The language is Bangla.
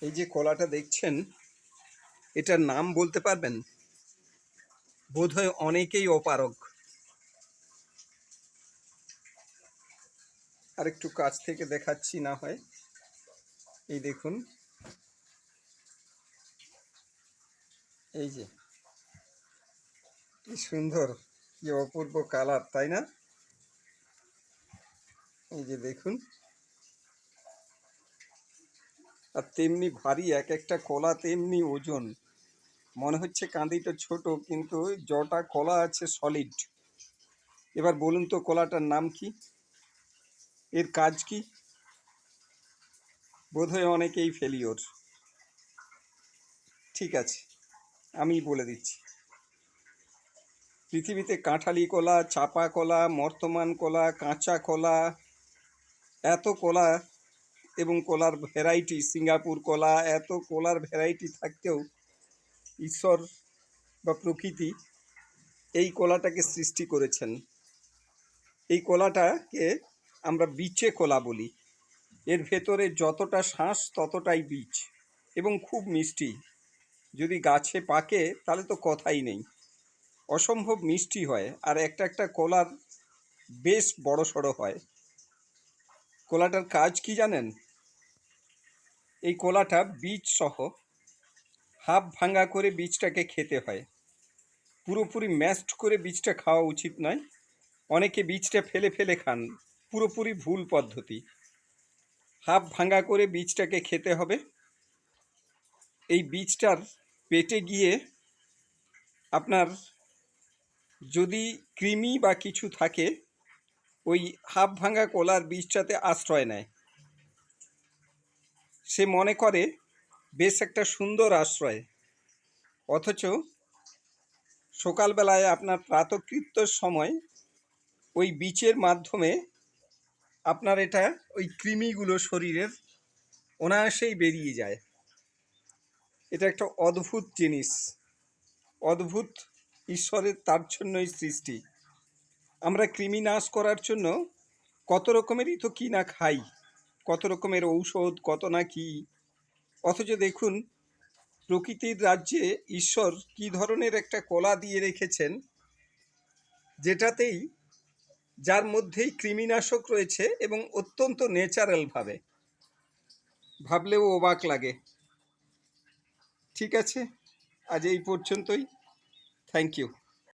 এই যে কলাটা দেখছেন, এটার নাম বলতে পারবেন? বোধহয় অনেকেই অপারগ। আর একটু কাছ থেকে দেখাচ্ছি না হয়। এই দেখুন, এই যে কি সুন্দর, কি অপূর্ব কালার, তাই না? এই যে দেখুন, আর তেমনি ভারী, এক একটা কলা তেমনি ওজন। মনে হচ্ছে কাঁদিটা ছোট, কিন্তু যটা কলা আছে সলিড। এবার বলুন তো কলাটার নাম কি, এর কাজ কি? বোধহয় অনেকেই ফেলিওর। ঠিক আছে, আমি বলে দিচ্ছি। পৃথিবীতে কাঁঠালি কলা, চাপা কলা, মর্তমান কলা, কাঁচা কলা, এত কলা এবং কলার ভ্যারাইটি, সিঙ্গাপুর কলা, এত কলার ভ্যারাইটি থাকতেও ঈশ্বর বা প্রকৃতি এই কলাটাকে সৃষ্টি করেছেন। এই কলাটাকে আমরা বিচে কলা বলি। এর ভেতরে যতটা শাঁস ততটাই বীজ, এবং খুব মিষ্টি। যদি গাছে পাকে তাহলে তো কথাই নেই, অসম্ভব মিষ্টি হয়। আর একটা একটা কলার বেশ বড় সড়ো হয়। কলাটার কাজ কি জানেন? এই কলাটা বীজ সহ হাফ ভাঙা করে বীজটাকে খেতে হয়। পুরোপুরি ম্যাশড করে বীজটা খাওয়া উচিত নয়। অনেকে বীজটা ফেলে ফেলে খান, পুরোপুরি ভুল পদ্ধতি। হাফ ভাঙা করে বীজটাকে খেতে হবে। এই বীজটার পেটে গিয়ে আপনার যদি কৃমি বা কিছু থাকে, ওই হাফ ভাঙা কলার বীজটাতে আশ্রয় নেয়। সে মনে করে বেশ একটা সুন্দর আশ্রয়, অথচ সকালবেলায় আপনার প্রাতকৃত্যের সময় ওই বীজের মাধ্যমে আপনার এটা ওই কৃমিগুলো শরীরের অনায়াসেই বেরিয়ে যায়। এটা একটা অদ্ভুত জিনিস, অদ্ভুত ঈশ্বরের তাচ্ছন্যই সৃষ্টি। আমরা কৃমি নাশ করার জন্য কত রকমেরই তো কি না খাই, কত রকমের ঔষধ, কত না কি। অথচ দেখুন, প্রকৃতির রাজ্যে ঈশ্বর কি ধরনের একটা কলা দিয়ে রেখেছেন, যেটাতেই, যার মধ্যেই কৃমিনাশক রয়েছে, এবং অত্যন্ত ন্যাচারালভাবে। ভাবলেও অবাক লাগে। ঠিক আছে, আজ এই পর্যন্তই। Thank you.